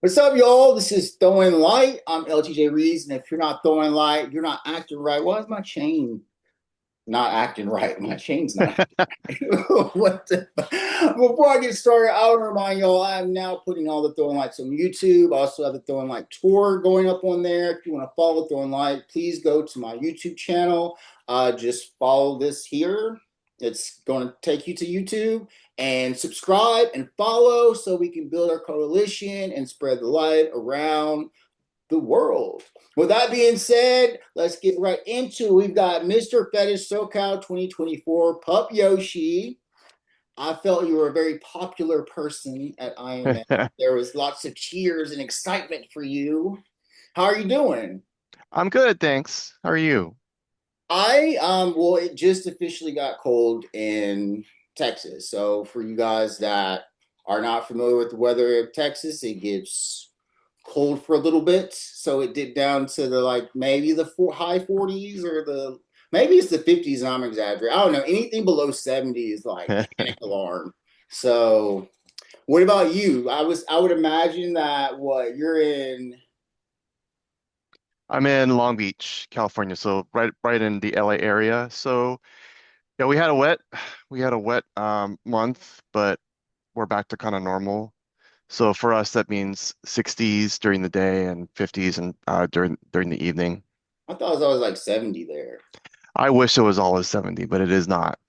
What's up, y'all? This is Throwing Light. I'm LTJ Reeves, and if you're not throwing light, you're not acting right. Why is my chain not acting right? My chain's not acting right. Before I get started, I want to remind y'all I am now putting all the Throwing Lights on YouTube. I also have the Throwing Light tour going up on there. If you want to follow Throwing Light, please go to my YouTube channel. Just follow this here. It's going to take you to YouTube and subscribe and follow so we can build our coalition and spread the light around the world. With that being said, let's get right into it. We've got Mr. Fetish SoCal 2024, Pup Yoshi. I felt you were a very popular person at IML. There was lots of cheers and excitement for you. How are you doing? I'm good, thanks. How are you? Well, it just officially got cold in Texas. So for you guys that are not familiar with the weather of Texas, it gets cold for a little bit. So it dipped down to the like maybe the high 40s or the maybe it's the 50s, and I'm exaggerating. I don't know. Anything below 70 is like panic alarm. So what about you? I would imagine that what you're in. I'm in Long Beach, California, so right in the LA area. So yeah, we had a wet month, but we're back to kind of normal. So for us, that means 60s during the day and 50s and during the evening. I thought it was always like 70 there. I wish it was always 70, but it is not.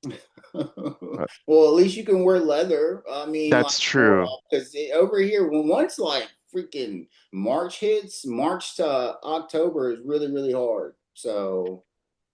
But Well, at least you can wear leather. I mean, like that's more true. because over here, when once like freaking March hits, March to October is really, really hard. So,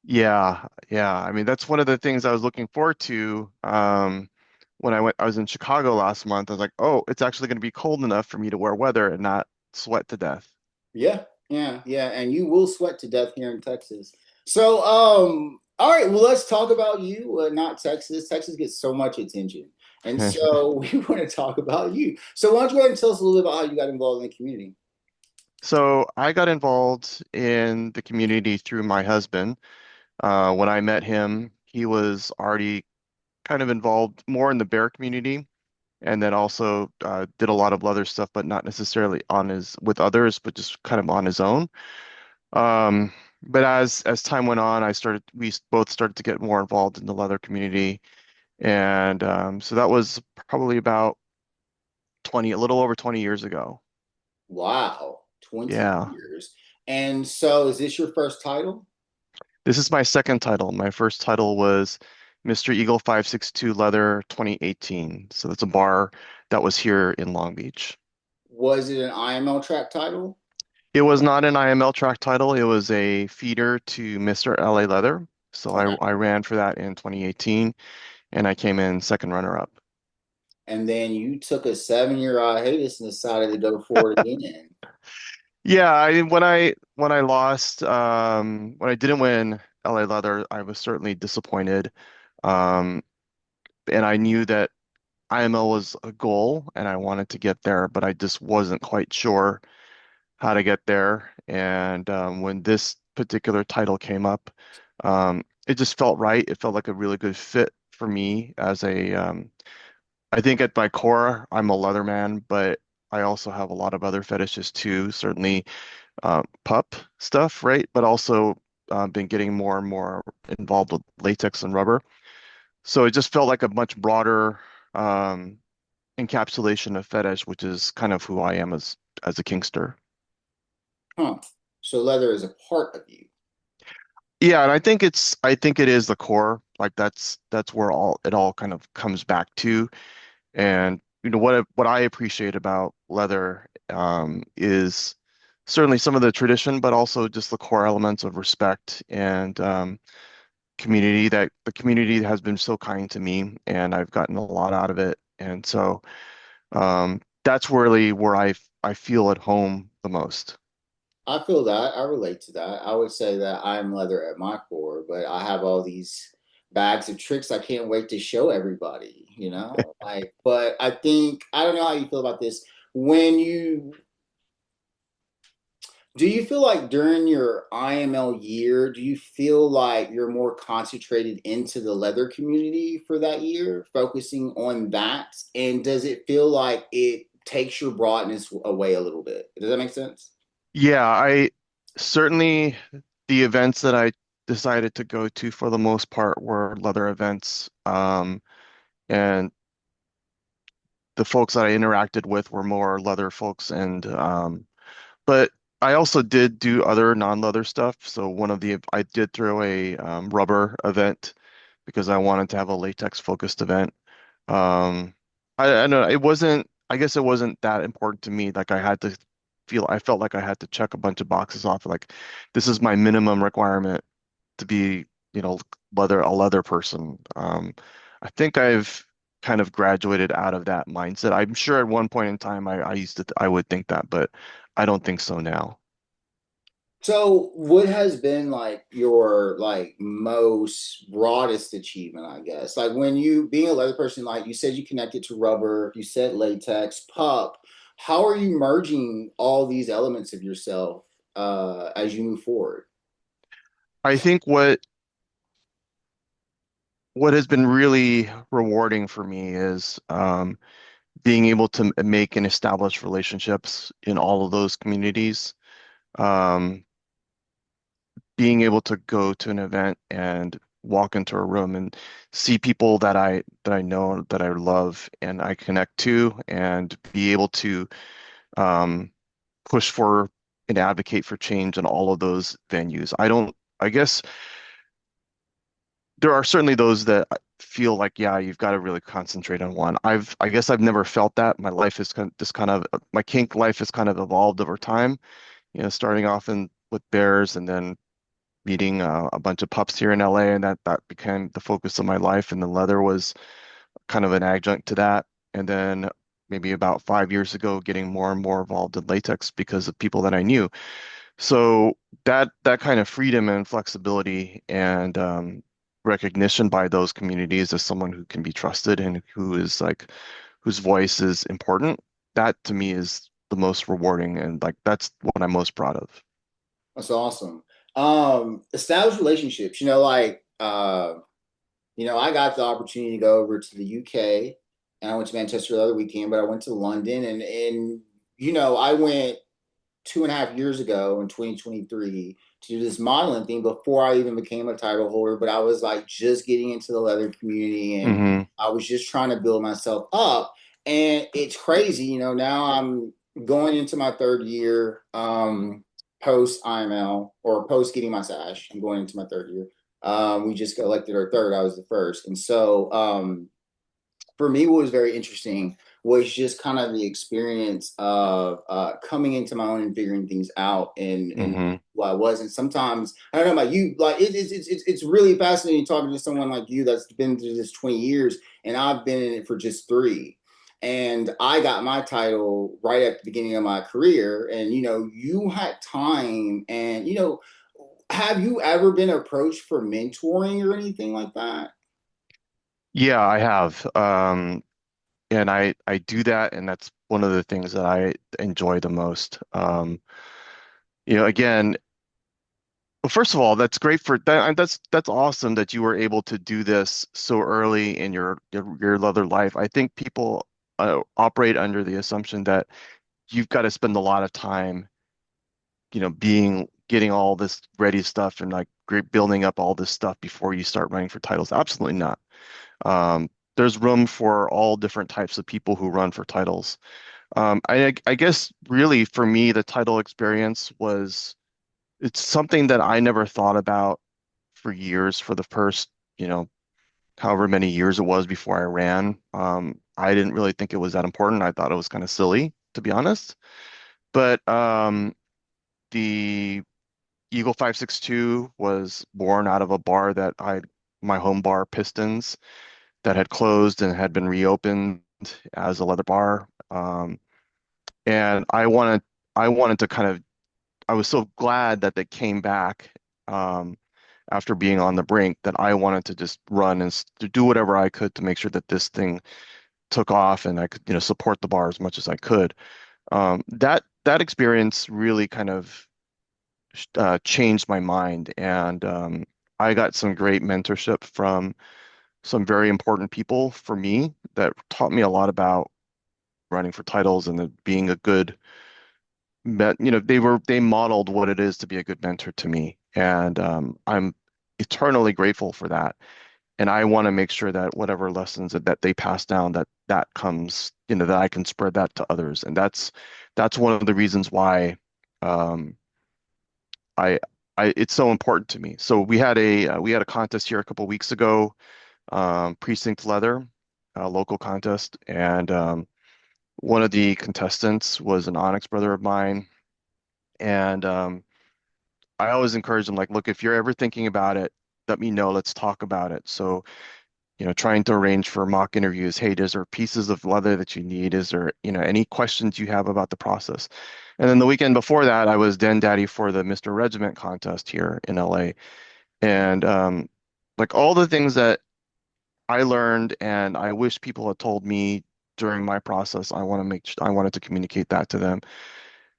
Yeah, yeah. I mean, that's one of the things I was looking forward to. When I was in Chicago last month. I was like, oh, it's actually going to be cold enough for me to wear weather and not sweat to death. yeah, yeah, yeah. And you will sweat to death here in Texas. So, all right, well, let's talk about you, not Texas. Texas gets so much attention. And so we want to talk about you. So why don't you go ahead and tell us a little bit about how you got involved in the community? So I got involved in the community through my husband. When I met him, he was already kind of involved more in the bear community, and then also did a lot of leather stuff, but not necessarily on his with others, but just kind of on his own. Um, but as time went on, we both started to get more involved in the leather community, and so that was probably about a little over 20 years ago. Wow, 20 Yeah, years. And so is this your first title? this is my second title. My first title was Mr. Eagle 562 Leather 2018. So that's a bar that was here in Long Beach. Was it an IML track title? It was not an IML track title. It was a feeder to Mr. LA Leather. So Okay. I ran for that in 2018 and I came in second runner up. And then you took a 7 year hiatus and decided to go for it again. Yeah, when I lost when I didn't win LA Leather, I was certainly disappointed. Um and I knew that IML was a goal and I wanted to get there, but I just wasn't quite sure how to get there. And when this particular title came up, it just felt right. It felt like a really good fit for me I think at my core, I'm a leather man, but I also have a lot of other fetishes too, certainly pup stuff, right? But also been getting more and more involved with latex and rubber. So it just felt like a much broader um, encapsulation of fetish, which is kind of who I am as a kinkster. Huh. So leather is a part of you. Yeah, and I think it is the core. Like that's where all kind of comes back to. And what I appreciate about leather is certainly some of the tradition, but also just the core elements of respect and community that the community has been so kind to me, and I've gotten a lot out of it. And so that's really where I feel at home the most. I feel that. I relate to that. I would say that I'm leather at my core, but I have all these bags of tricks I can't wait to show everybody, you know? Like, but I think, I don't know how you feel about this. When you Do you feel like during your IML year, do you feel like you're more concentrated into the leather community for that year, focusing on that? And does it feel like it takes your broadness away a little bit. Does that make sense? Yeah, I certainly the events that I decided to go to for the most part were leather events. And the folks that I interacted with were more leather folks and but I also did do other non-leather stuff. So one of the I did throw a rubber event because I wanted to have a latex focused event. Um, I don't know. It wasn't. I guess it wasn't that important to me. Like I felt like I had to check a bunch of boxes off. Like this is my minimum requirement to be, you know, a leather person. I think I've kind of graduated out of that mindset. I'm sure at one point in time I would think that, but I don't think so now. So, what has been like your like most broadest achievement, I guess? Like when you being a leather person, like you said you connected to rubber, you said latex, pup. How are you merging all these elements of yourself as you move forward? I think what has been really rewarding for me is being able to make and establish relationships in all of those communities. Um, Being able to go to an event and walk into a room and see people that I know that I love and I connect to and be able to um, push for and advocate for change in all of those venues. I guess there are certainly those that feel like, yeah, you've got to really concentrate on one. I guess I've never felt that. My life is kind of my kink life has kind of evolved over time, you know, starting off with bears and then meeting a bunch of pups here in LA, and that became the focus of my life. And the leather was kind of an adjunct to that. And then maybe about 5 years ago, getting more and more involved in latex because of people that I knew. So that kind of freedom and flexibility and recognition by those communities as someone who can be trusted and who is like whose voice is important, that to me is the most rewarding and like that's what I'm most proud of. That's awesome. Established relationships, I got the opportunity to go over to the UK and I went to Manchester the other weekend, but I went to London and I went 2.5 years ago in 2023 to do this modeling thing before I even became a title holder. But I was like just getting into the leather community and Hmm. I was just trying to build myself up. And it's crazy, now I'm going into my third year post IML or post getting my sash. I'm going into my third year. We just got elected our third. I was the first. And so for me, what was very interesting was just kind of the experience of coming into my own and figuring things out and Hmm. who I was. And sometimes I don't know about you, like it's really fascinating talking to someone like you that's been through this 20 years, and I've been in it for just three. And I got my title right at the beginning of my career, and you had time, and have you ever been approached for mentoring or anything like that? Yeah, I have. And I do that, and that's one of the things that I enjoy the most. Again, well, first of all, that's great for that. That's awesome that you were able to do this so early in your leather life. I think people operate under the assumption that you've got to spend a lot of time, getting all this ready stuff and like great building up all this stuff before you start running for titles. Absolutely not. There's room for all different types of people who run for titles. I guess really for me, the title experience it's something that I never thought about for years for the first, you know, however many years it was before I ran. I didn't really think it was that important. I thought it was kind of silly, to be honest. But the Eagle 562 was born out of a bar my home bar, Pistons, that had closed and had been reopened as a leather bar. And I wanted to kind of, I was so glad that they came back after being on the brink that I wanted to just run and to do whatever I could to make sure that this thing took off and I could, support the bar as much as I could. That experience really kind of changed my mind, and I got some great mentorship from some very important people for me that taught me a lot about running for titles and being a good they modeled what it is to be a good mentor to me, and I'm eternally grateful for that. And I want to make sure that whatever lessons that they pass down, that comes, that I can spread that to others. And that's one of the reasons why um, I it's so important to me. So we had a contest here a couple weeks ago, Precinct Leather, a local contest, and one of the contestants was an Onyx brother of mine, and I always encourage them, like, look, if you're ever thinking about it, let me know. Let's talk about it. So, trying to arrange for mock interviews. Hey, is there pieces of leather that you need? Is there, any questions you have about the process? And then the weekend before that, I was den daddy for the Mr. Regiment contest here in LA. And like all the things that I learned and I wish people had told me during my process, I wanted to communicate that to them.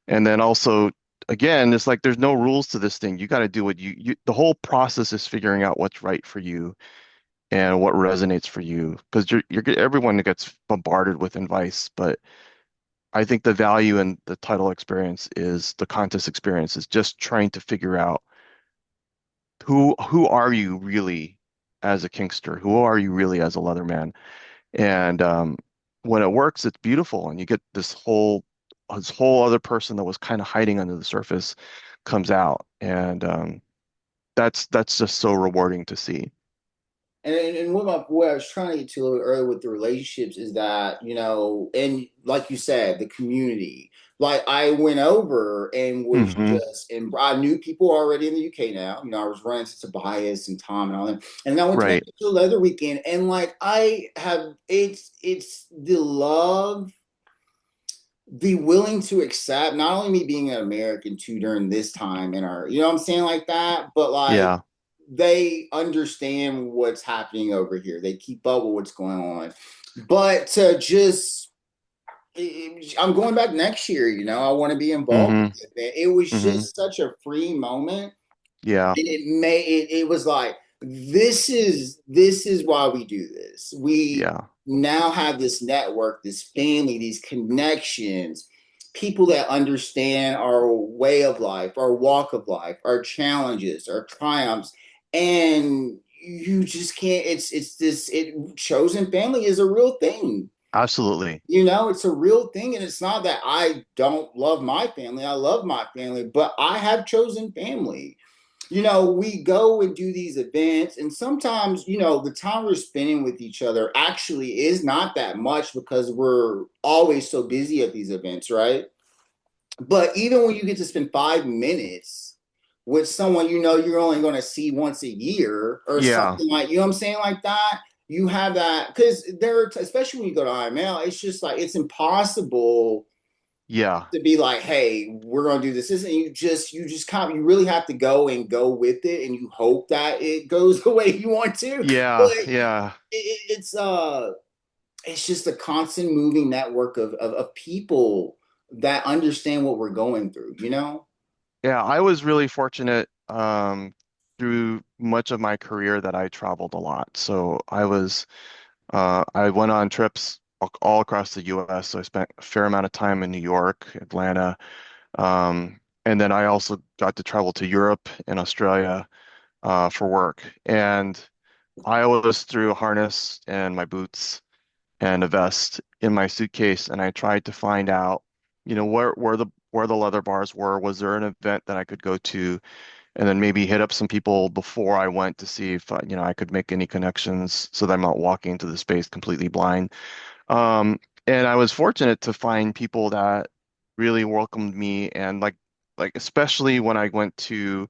And then also, again, it's like there's no rules to this thing. You got to do what the whole process is figuring out what's right for you and what resonates for you. Because everyone gets bombarded with advice, but I think the value in the title experience is the contest experience is just trying to figure out who are you really as a kinkster? Who are you really as a Leatherman? And when it works, it's beautiful, and you get this whole other person that was kind of hiding under the surface comes out, and that's just so rewarding to see. And what I was trying to get to a little earlier with the relationships is that, and like you said, the community. Like I went over and was Hmm. and I knew people already in the UK now. I was running to Tobias and Tom and all that. And then I went to Right. Manchester Leather Weekend, and like I have, it's the love, be willing to accept not only me being an American too during this time in our, what I'm saying, like that, but like Yeah. they understand what's happening over here. They keep up with what's going on. But to just, I'm going back next year, I want to be involved Hmm. with it. It was Hmm. just such a free moment. Yeah. And it was like, this is why we do this. We Yeah. now have this network, this family, these connections, people that understand our way of life, our walk of life, our challenges, our triumphs. And you just can't, it's this, chosen family is a real thing. Absolutely. It's a real thing. And it's not that I don't love my family. I love my family, but I have chosen family. We go and do these events, and sometimes, the time we're spending with each other actually is not that much because we're always so busy at these events, right? But even when you get to spend 5 minutes with someone you're only going to see once a year or Yeah. something, like, what I'm saying, like that, you have that because especially when you go to IML, it's just like it's impossible Yeah. to be like, hey, we're gonna do this. And you just kind of, you really have to go with it, and you hope that it goes the way you want to. But Yeah. Yeah. it's just a constant moving network of people that understand what we're going through. Yeah. I was really fortunate through much of my career that I traveled a lot. So I went on trips all across the US. So I spent a fair amount of time in New York, Atlanta. And then I also got to travel to Europe and Australia for work. And I always threw a harness and my boots and a vest in my suitcase, and I tried to find out, where the leather bars were. Was there an event that I could go to, and then maybe hit up some people before I went to see if I could make any connections so that I'm not walking into the space completely blind. And I was fortunate to find people that really welcomed me, and like especially when I went to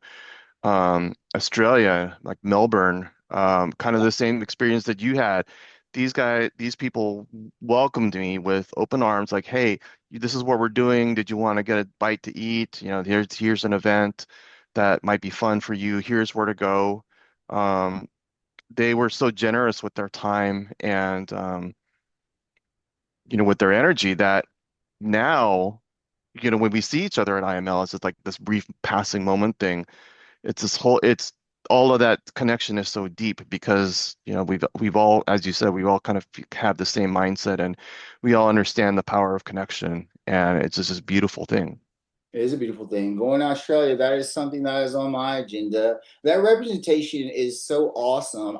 Australia, like Melbourne, kind of the same experience that you had. These people welcomed me with open arms, like, "Hey, this is what we're doing. Did you want to get a bite to eat? Here's an event that might be fun for you. Here's where to go." Um, they were so generous with their time and with their energy that now, when we see each other at IML, it's just like this brief passing moment thing. It's this whole, it's all of that connection is so deep because, we've all, as you said, we all kind of have the same mindset and we all understand the power of connection, and it's just this beautiful thing. It is a beautiful thing. Going to Australia, that is something that is on my agenda. That representation is so awesome.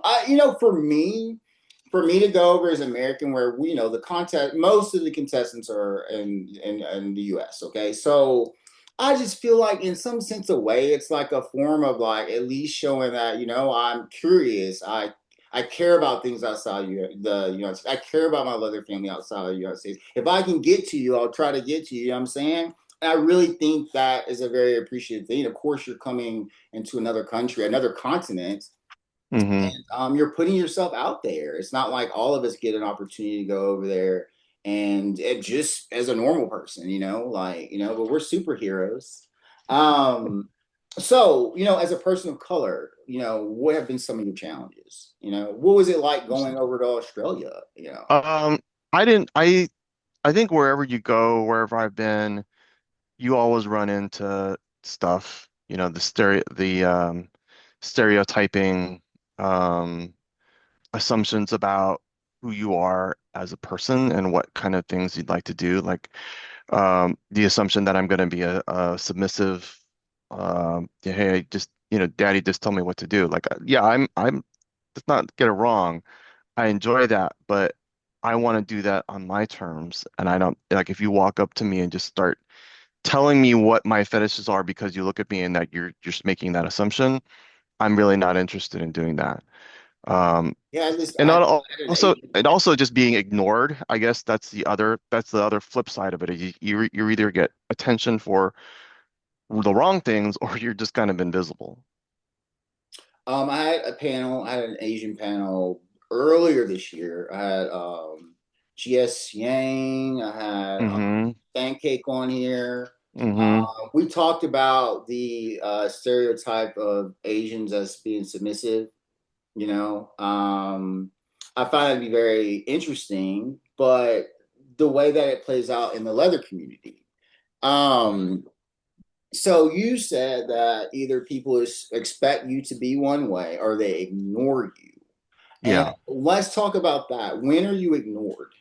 For me to go over as American, where we, the contest, most of the contestants are in the U.S. Okay, so I just feel like, in some sense of way, it's like a form of like at least showing that I'm curious. I care about things outside the United States. I care about my other family outside of the United States. If I can get to you, I'll try to get to you. You know what I'm saying? And I really think that is a very appreciative thing. Of course, you're coming into another country, another continent, Hmm. and you're putting yourself out there. It's not like all of us get an opportunity to go over there and it just as a normal person, but we're superheroes. Um, so, as a person of color, what have been some of your challenges? What was it like going over to Australia? Um, I didn't, I think wherever you go, wherever I've been, you always run into stuff, the stereotyping, um, assumptions about who you are as a person and what kind of things you'd like to do. Like, the assumption that I'm going to be a submissive, yeah, hey, just, daddy just tell me what to do. Like, yeah, let's not get it wrong. I enjoy that, but I want to do that on my terms. And I don't like if you walk up to me and just start telling me what my fetishes are because you look at me and that you're just making that assumption. I'm really not interested in doing that. Um, Yeah, at least and I not had an also Asian. and also just being ignored. I guess that's the other flip side of it. You either get attention for the wrong things or you're just kind of invisible. I had a panel. I had an Asian panel earlier this year. I had GS Yang. I had Hmm. Pancake on here. Hmm. We talked about the stereotype of Asians as being submissive. I find it to be very interesting, but the way that it plays out in the leather community. Um, so you said that either people expect you to be one way or they ignore you. And Yeah. let's talk about that. When are you ignored?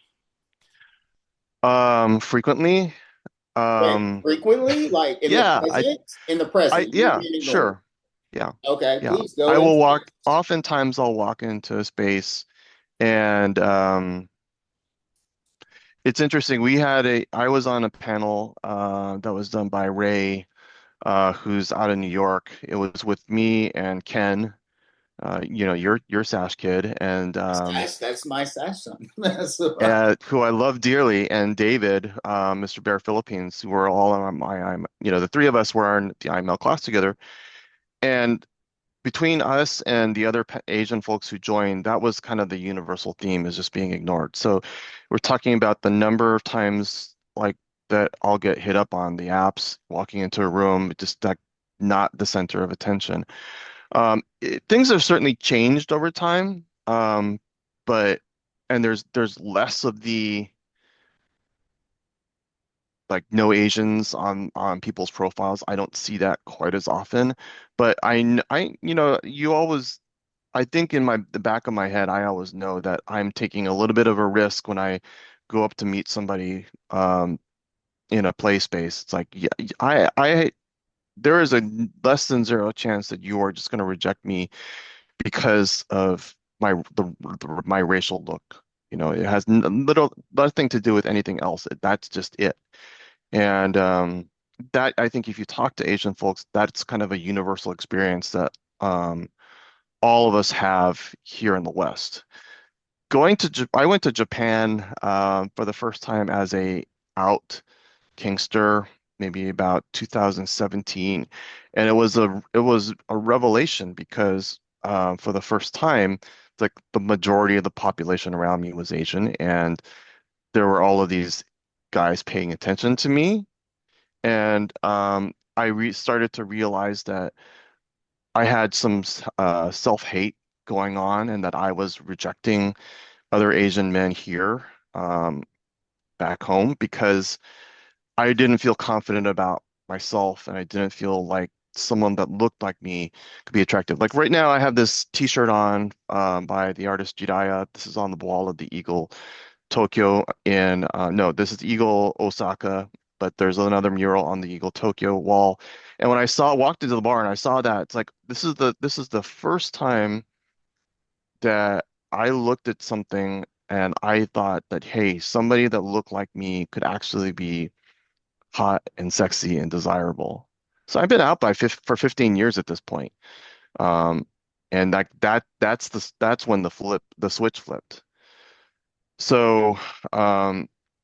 Frequently. Wait, Um, frequently? Like in the yeah, present? In the present, you're yeah, being ignored. sure. Yeah. Okay, Yeah. please go into it. Oftentimes I'll walk into a space and it's interesting. I was on a panel that was done by Ray, who's out of New York. It was with me and Ken, your Sash kid, and That's my session. That's who I love dearly, and David, Mr. Bear Philippines, who were all on the three of us were in the IML class together. And between us and the other Asian folks who joined, that was kind of the universal theme is just being ignored. So we're talking about the number of times like that I'll get hit up on the apps, walking into a room, just like not the center of attention. Things have certainly changed over time, but and there's less of the like no Asians on people's profiles. I don't see that quite as often, but you always I think in the back of my head, I always know that I'm taking a little bit of a risk when I go up to meet somebody in a play space. It's like, yeah, there is a less than zero chance that you are just going to reject me because of my racial look. It has nothing to do with anything else. That's just it. And that I think if you talk to Asian folks, that's kind of a universal experience that all of us have here in the West. I went to Japan for the first time as a out kinkster, maybe about 2017, and it was a revelation because for the first time, like the majority of the population around me was Asian, and there were all of these guys paying attention to me, and I started to realize that I had some self-hate going on, and that I was rejecting other Asian men here um, back home because I didn't feel confident about myself, and I didn't feel like someone that looked like me could be attractive. Like right now, I have this T-shirt on by the artist Jiraiya. This is on the wall of the Eagle Tokyo in no, this is Eagle Osaka, but there's another mural on the Eagle Tokyo wall. And when I saw walked into the bar and I saw that, it's like this is the first time that I looked at something and I thought that, hey, somebody that looked like me could actually be hot and sexy and desirable. So I've been out for 15 years at this point. Um, and that's when the switch flipped. So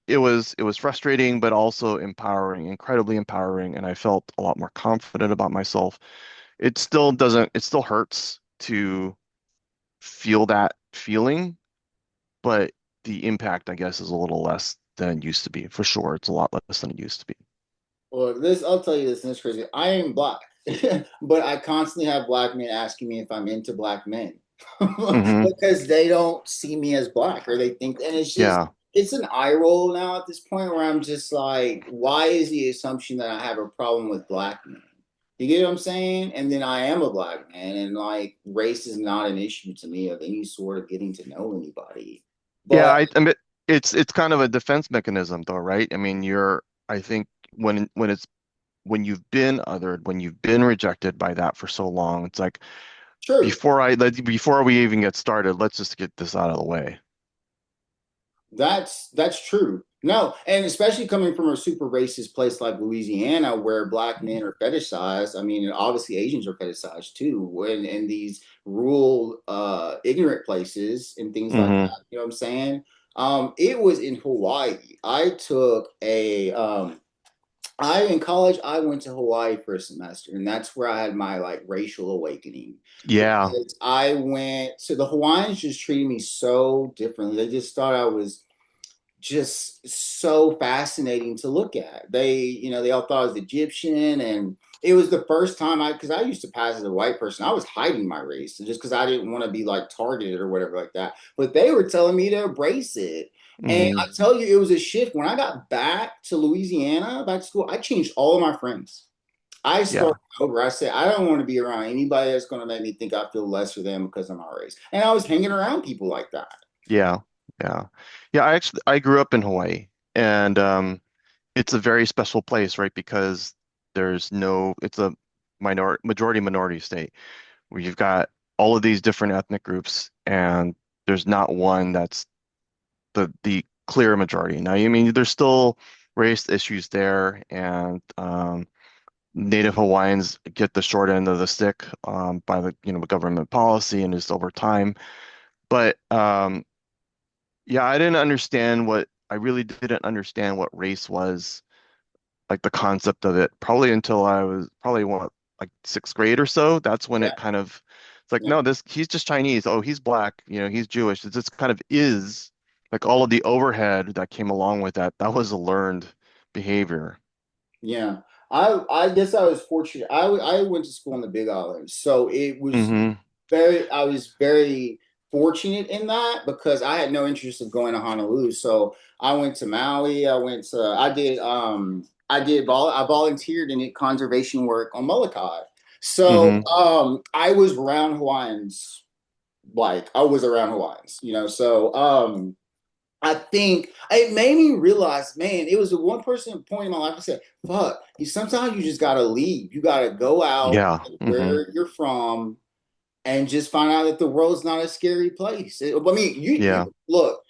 it was frustrating, but also empowering, incredibly empowering, and I felt a lot more confident about myself. It still hurts to feel that feeling, but the impact, I guess, is a little less than it used to be. For sure, it's a lot less than it used to be. Well, this I'll tell you this, and it's crazy. I am black, but I constantly have black men asking me if I'm into black men Hmm. because they don't see me as black, or they think, and Yeah. it's an eye roll now at this point where I'm just like, why is the assumption that I have a problem with black men? You get what I'm saying? And then I am a black man, and like race is not an issue to me of any sort of getting to know anybody. Yeah, But I mean, it's kind of a defense mechanism though, right? I mean, I think when you've been othered, when you've been rejected by that for so long, it's like true. before we even get started, let's just get this out of the way. That's true. No, and especially coming from a super racist place like Louisiana, where black men are fetishized. I mean, obviously Asians are fetishized too, when in these rural, ignorant places and things like Hmm. that. You know what I'm saying? It was in Hawaii. I in college I went to Hawaii for a semester, and that's where I had my like racial awakening Yeah. because I went to the Hawaiians just treated me so differently. They just thought I was just so fascinating to look at. They all thought I was Egyptian, and it was the first time because I used to pass as a white person. I was hiding my race just because I didn't want to be like targeted or whatever like that. But they were telling me to embrace it. And I Hmm. tell you, it was a shift. When I got back to Louisiana, back to school, I changed all of my friends. I Yeah. started over. I said, I don't want to be around anybody that's going to make me think I feel less for them because of my race. And I was hanging around people like that. Yeah. Yeah. Yeah, I grew up in Hawaii and it's a very special place, right? Because it's a majority minority state where you've got all of these different ethnic groups and there's not one that's the clear majority. Now, I mean, there's still race issues there, and Native Hawaiians get the short end of the stick by the government policy and just over time. But yeah, I really didn't understand what race was, like the concept of it, probably until I was probably what, like sixth grade or so. That's when Yeah, it kind of, it's like, yeah, no, he's just Chinese. Oh, he's black. He's Jewish. It just kind of is like all of the overhead that came along with that. That was a learned behavior. yeah. I guess I was fortunate. I went to school in the Big Island, so Hmm. I was very fortunate in that because I had no interest of going to Honolulu. So I went to Maui. I volunteered in conservation work on Molokai. So Hmm. I was around Hawaiians, like I was around Hawaiians, so I think it made me realize, man, it was the one person point in my life I said, fuck, sometimes you just gotta leave. You gotta go out Yeah. Hmm. where you're from and just find out that the world's not a scary place. I mean, Yeah. look,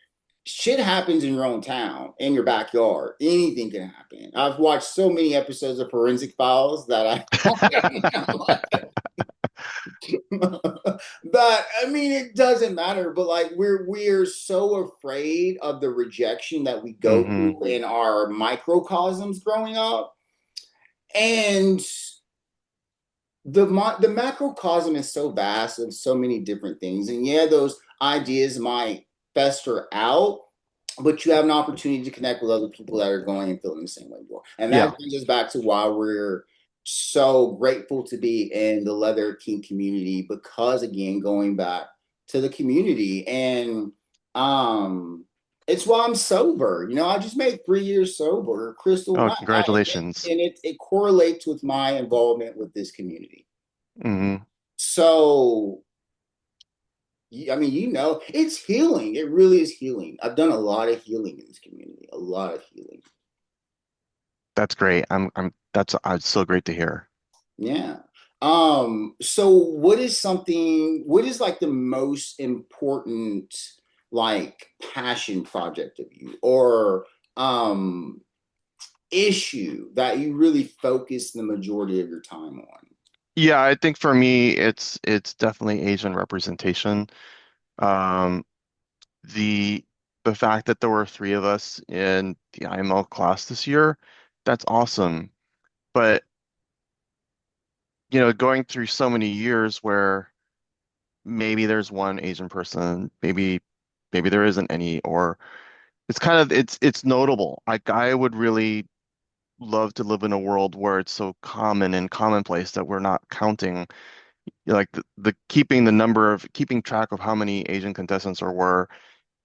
shit happens in your own town, in your backyard. Anything can happen. I've watched so many episodes of Forensic Files that I but I mean, it doesn't matter. But like, we're so afraid of the rejection that we go Hmm. through in our microcosms growing up, and the macrocosm is so vast of so many different things. And yeah, those ideas might fester out, but you have an opportunity to connect with other people that are going and feeling the same way you are. And Yeah. that brings us back to why we're so grateful to be in the leather kink community because again, going back to the community and um It's why I'm sober. I just made 3 years sober, crystal, Oh, not, congratulations. and it correlates with my involvement with this community. Hmm. So, I mean, it's healing. It really is healing. I've done a lot of healing in this community, a lot of healing. That's great. That's so great to hear. Yeah. So what is like the most important like passion project of you or um issue that you really focus the majority of your time on? Yeah, I think for me, it's definitely Asian representation. Um, the the fact that there were three of us in the IML class this year, that's awesome. But going through so many years where maybe there's one Asian person, maybe there isn't any, or it's notable. Like I would really love to live in a world where it's so common and commonplace that we're not counting, like the keeping track of how many Asian contestants there were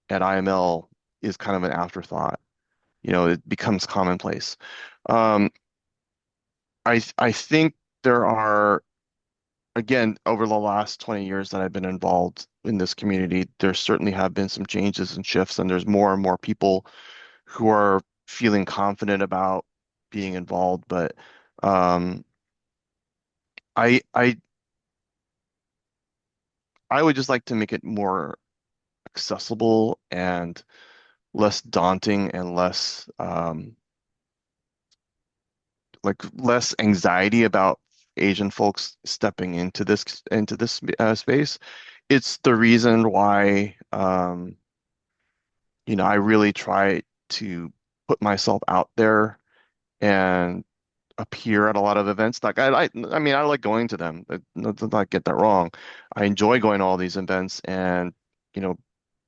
at IML is kind of an afterthought. It becomes commonplace. Um, I think there are, again, over the last 20 years that I've been involved in this community, there certainly have been some changes and shifts, and there's more and more people who are feeling confident about being involved. But um, I I I would just like to make it more accessible and less daunting and less anxiety about Asian folks stepping into this space. It's the reason why I really try to put myself out there and appear at a lot of events. Like I mean, I like going to them. Let's not get that wrong. I enjoy going to all these events, and you know,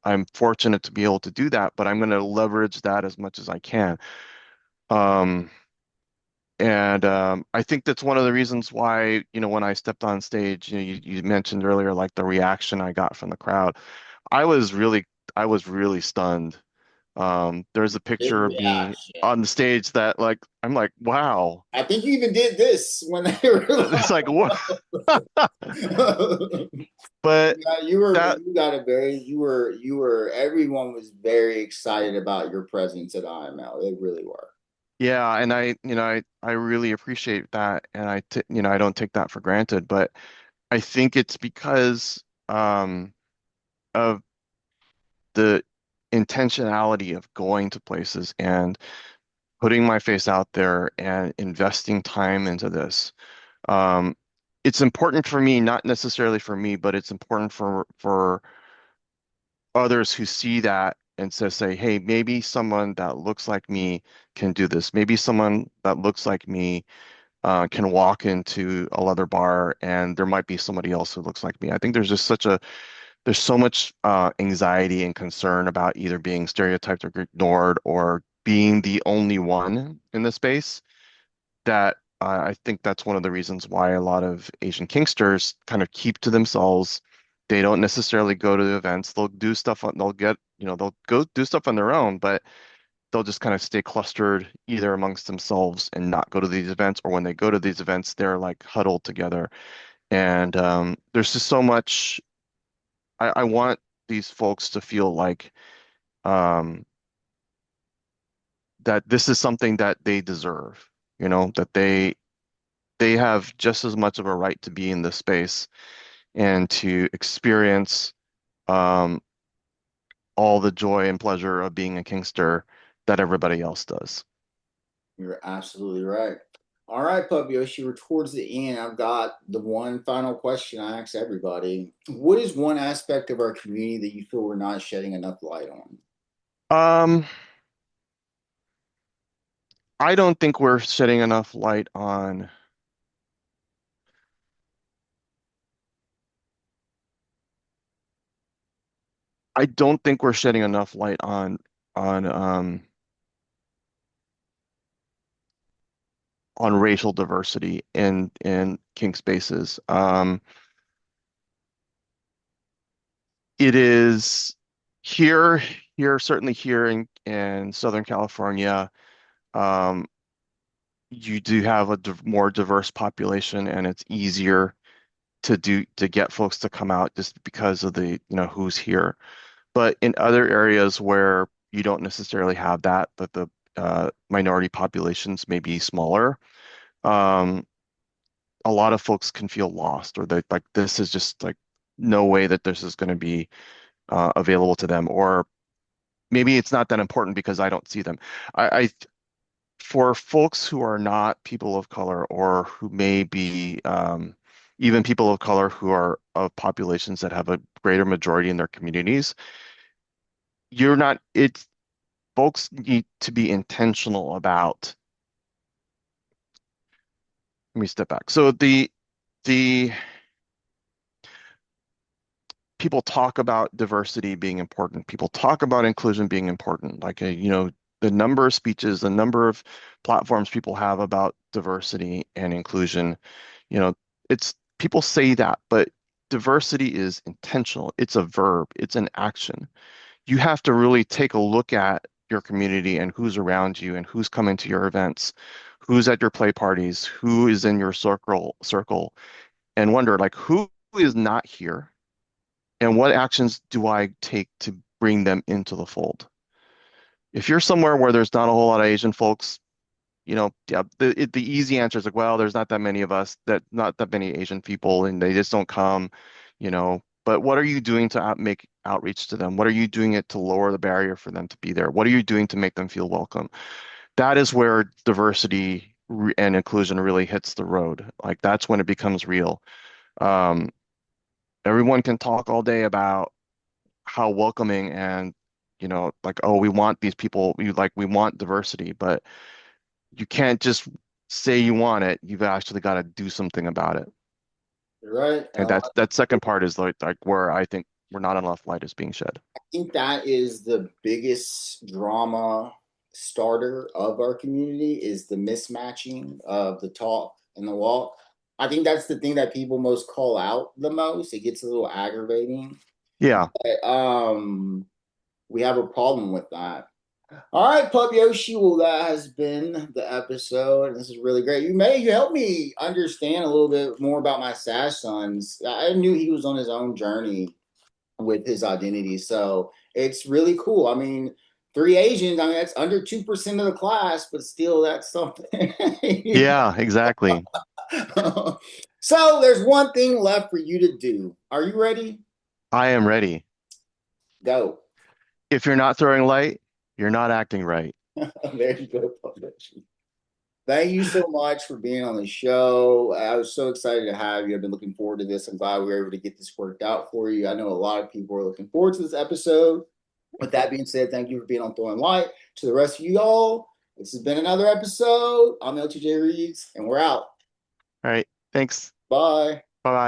I'm fortunate to be able to do that. But I'm going to leverage that as much as I can. Um, and I think that's one of the reasons why, when I stepped on stage, you mentioned earlier, like the reaction I got from the crowd. I was really, I was really stunned. There's a Big picture of me reaction. on the stage that like, I'm like, wow. I think you even did this when they were It's like, what? live. But that, Everyone was very excited about your presence at IML. They really were. yeah, and I really appreciate that, and I don't take that for granted. But I think it's because of the intentionality of going to places and putting my face out there and investing time into this. Um, it's important for me, not necessarily for me, but it's important for others who see that and say, hey, maybe someone that looks like me can do this. Maybe someone that looks like me can walk into a leather bar and there might be somebody else who looks like me. I think there's so much anxiety and concern about either being stereotyped or ignored or being the only one in the space that I think that's one of the reasons why a lot of Asian kinksters kind of keep to themselves. They don't necessarily go to the events. They'll go do stuff on their own, but they'll just kind of stay clustered either amongst themselves and not go to these events, or when they go to these events, they're like huddled together. And there's just so much. I want these folks to feel like um, that this is something that they deserve, that they have just as much of a right to be in this space and to experience um, all the joy and pleasure of being a Kingster that everybody else does. You're absolutely right. All right, Pup Yoshi, we're towards the end. I've got the one final question I ask everybody. What is one aspect of our community that you feel we're not shedding enough light on? Um, I don't think we're shedding enough light on. I don't think we're shedding enough light on racial diversity in kink spaces. It is here. here, certainly here in Southern California, um, you do have a more diverse population, and it's easier to get folks to come out just because of the, who's here. But in other areas where you don't necessarily have that, but the minority populations may be smaller, um, a lot of folks can feel lost, or they like this is just like no way that this is going to be available to them, or maybe it's not that important because I don't see them. I For folks who are not people of color, or who may be even people of color who are of populations that have a greater majority in their communities, you're not, it's folks need to be intentional about, let me step back. So the people talk about diversity being important. People talk about inclusion being important. Like, the number of speeches, the number of platforms people have about diversity and inclusion, you know, it's people say that, but diversity is intentional. It's a verb, it's an action. You have to really take a look at your community and who's around you and who's coming to your events, who's at your play parties, who is in your circle, and wonder like who is not here and what actions do I take to bring them into the fold? If you're somewhere where there's not a whole lot of Asian folks, yeah, the easy answer is like, well, there's not that many of us, not that many Asian people, and they just don't come, you know. But what are you doing to make outreach to them? What are you doing it to lower the barrier for them to be there? What are you doing to make them feel welcome? That is where diversity and inclusion really hits the road. Like that's when it becomes real. Um, Everyone can talk all day about how welcoming and like, oh, we want these people, we want diversity, but you can't just say you want it. You've actually got to do something about it. You're right. And that second part is like where I think we're not enough light is being shed. I think that is the biggest drama starter of our community is the mismatching of the talk and the walk. I think that's the thing that people most call out the most. It gets a little aggravating. Yeah. But, we have a problem with that. All right, Pup Yoshi. Well, that has been the episode. This is really great. You helped me understand a little bit more about my Sash sons. I knew he was on his own journey with his identity. So it's really cool. I mean, three Asians, I mean, that's under 2% of the class, but still, that's something. Yeah, exactly. So there's one thing left for you to do. Are you ready? I am ready. Go. If you're not throwing light, you're not acting right. There you go, publish. Thank you so much for being on the show. I was so excited to have you. I've been looking forward to this. I'm glad we were able to get this worked out for you. I know a lot of people are looking forward to this episode. With that being said, thank you for being on Throwing Light. To the rest of you all, this has been another episode. I'm LTJ Reeves, and we're out. All right. Thanks. Bye. Bye bye.